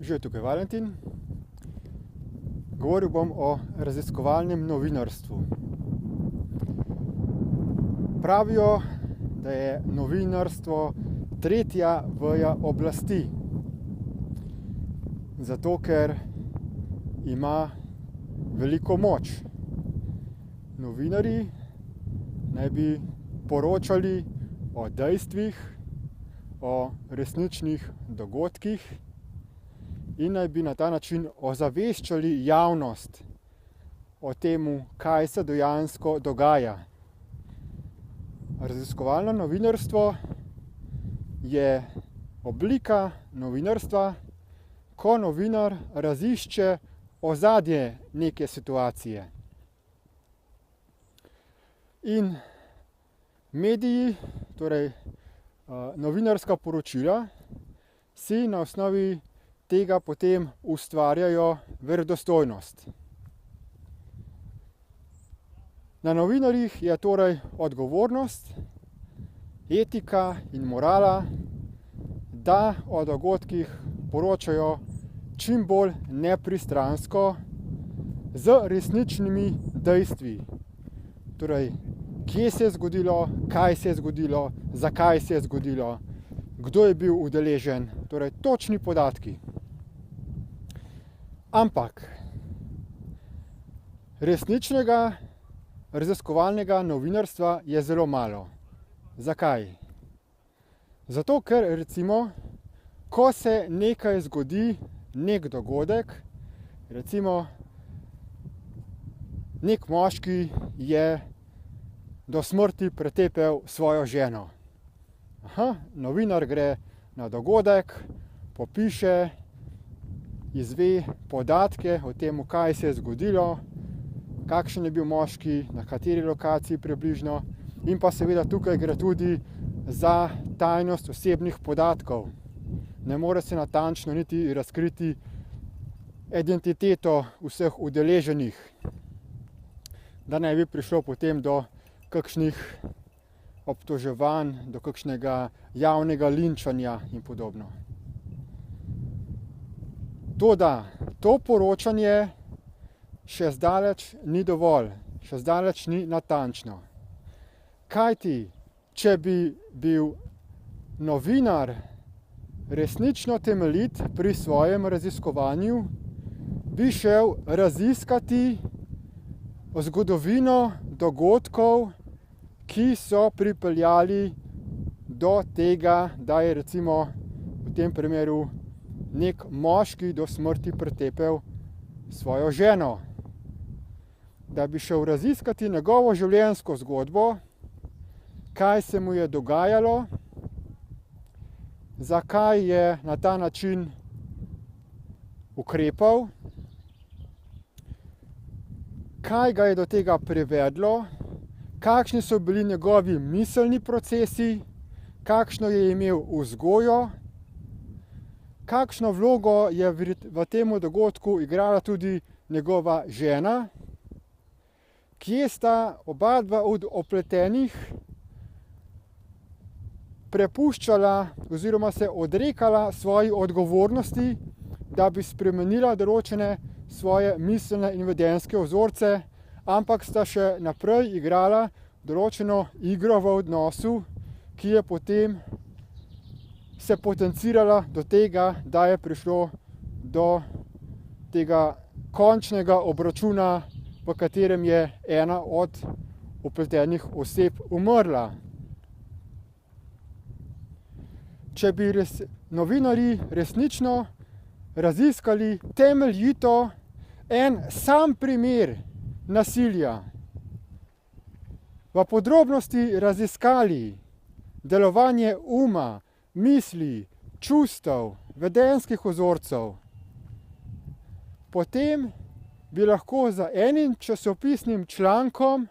Že je tukaj Valentin. Govoril bom o raziskovalnem novinarstvu. Pravijo, da je novinarstvo tretja veja oblasti. Zato, ker ima veliko moč. Novinarji naj bi poročali o dejstvih, o resničnih dogodkih in naj bi na ta način ozaveščali javnost o tem, kaj se dejansko dogaja. Raziskovalno novinarstvo je oblika novinarstva, ko novinar razišče ozadje neke situacije. In mediji, torej novinarska poročila, si na osnovi tega potem ustvarjajo verodostojnost. Na novinarjih je torej odgovornost, etika in morala, da o dogodkih poročajo čim bolj nepristransko, z resničnimi dejstvi. Torej, kje se je zgodilo, kaj se je zgodilo, zakaj se je zgodilo, kdo je bil udeležen, torej točni podatki. Ampak resničnega raziskovalnega novinarstva je zelo malo. Zakaj? Zato, ker recimo, ko se nekaj zgodi, nek dogodek, recimo nek moški je do smrti pretepel svojo ženo. Novinar gre na dogodek, popiše, izve podatke o tem, kaj se je zgodilo, kakšen je bil moški, na kateri lokaciji približno, in pa seveda tukaj gre tudi za tajnost osebnih podatkov. Ne more se natančno niti razkriti identiteto vseh udeleženih, da ne bi prišlo potem do kakšnih obtoževanj, do kakšnega javnega linčanja in podobno. Toda to poročanje še zdaleč ni dovolj, še zdaleč ni natančno. Kajti, če bi bil novinar resnično temeljit pri svojem raziskovanju, bi šel raziskati zgodovino dogodkov, ki so pripeljali do tega, da je recimo v tem primeru nek moški do smrti pretepel svojo ženo. Da bi šel raziskati njegovo življenjsko zgodbo, kaj se mu je dogajalo, zakaj je na ta način ukrepal, kaj ga je do tega privedlo, kakšni so bili njegovi miselni procesi, kakšno je imel vzgojo, kakšno vlogo je v tem dogodku igrala tudi njegova žena, kje sta oba dva od vpletenih prepuščala oziroma se odrekala svoji odgovornosti, da bi spremenila določene svoje miselne in vedenjske vzorce, ampak sta še naprej igrala določeno igro v odnosu, ki je potem se potencirala do tega, da je prišlo do tega končnega obračuna, v katerem je ena od vpletenih oseb umrla. Če bi novinarji resnično raziskali temeljito en sam primer nasilja, v podrobnosti raziskali delovanje uma, misli, čustev, vedenjskih vzorcev, potem bi lahko za enim časopisnim člankom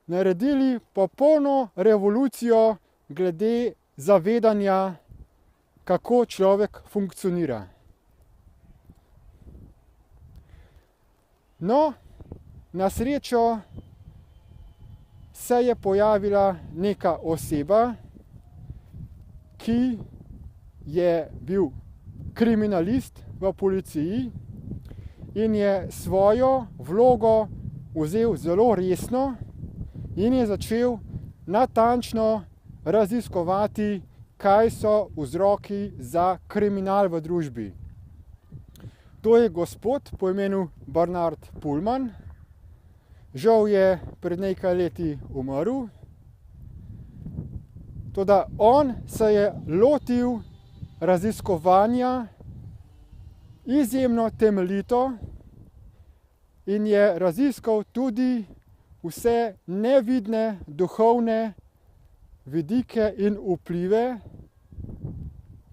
naredili popolno revolucijo glede zavedanja, kako človek funkcionira. No, na srečo se je pojavila neka oseba, ki je bil kriminalist v policiji in je svojo vlogo vzel zelo resno in je začel natančno raziskovati, kaj so vzroki za kriminal v družbi. To je gospod po imenu Bernard Pullman. Žal je pred nekaj leti umrl. Toda on se je lotil raziskovanja izjemno temeljito in je raziskal tudi vse nevidne duhovne vidike in vplive,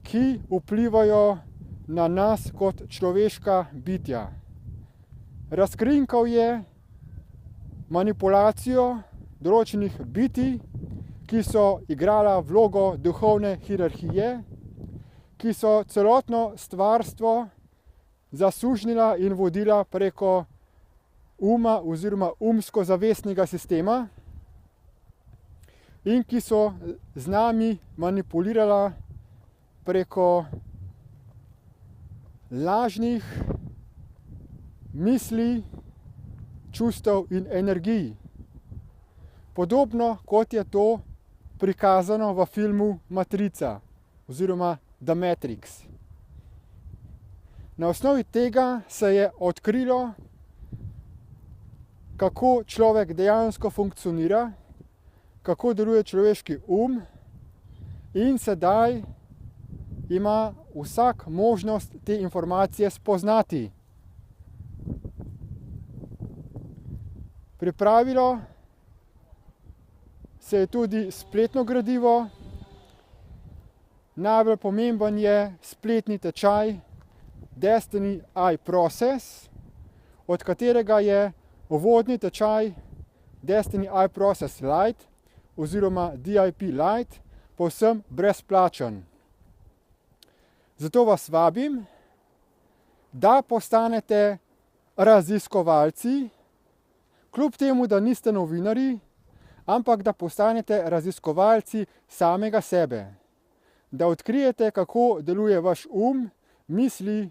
ki vplivajo na nas kot človeška bitja. Razkrinkal je manipulacijo določenih bitij, ki so igrala vlogo duhovne hierarhije, ki so celotno stvarstvo zasužnjila in vodila preko uma oziroma umsko-zavestnega sistema in ki so z nami manipulirala preko lažnih misli, čustev in energij. Podobno kot je to prikazano v filmu Matrica oziroma The Matrix. Na osnovi tega se je odkrilo, kako človek dejansko funkcionira, kako deluje človeški in sedaj ima vsak možnost te informacije spoznati. Pripravilo se je tudi spletno gradivo. Najbolj pomemben je spletni tečaj Destiny iProcess, od katerega je uvodni tečaj Destiny iProcess Lite oziroma DIP Lite povsem brezplačen. Zato vas vabim, da postanete raziskovalci, kljub temu, da niste novinarji, ampak da postanete raziskovalci samega sebe. Da odkrijete, kako deluje vaš misli,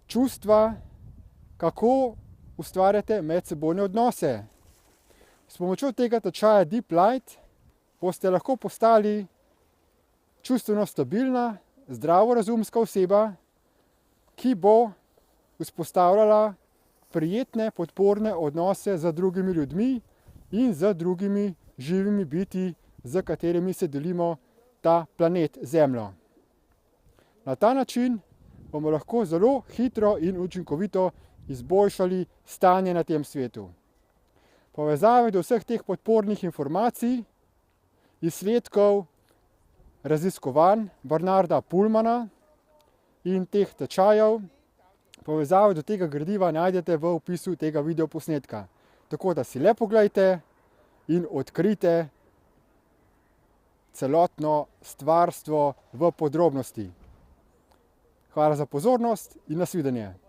čustva, kako ustvarjate medsebojne odnose. S pomočjo tega tečaja Deep Light boste lahko postali čustveno stabilna, zdravorazumska oseba, ki bo vzpostavljala prijetne, podporne odnose z drugimi ljudmi in z drugimi živimi bitji, z katerimi se delimo ta planet Zemljo. Na ta način bomo lahko zelo hitro in učinkovito izboljšali stanje na tem svetu. Povezave do vseh teh podpornih informacij, izsledkov, raziskovanj Bernarda Pullmana in teh tečajev, povezave do tega gradiva najdete v opisu tega videoposnetka. Tako da si le poglejte in odkrijte celotno stvarstvo v podrobnosti. Hvala za pozornost in nasvidenje.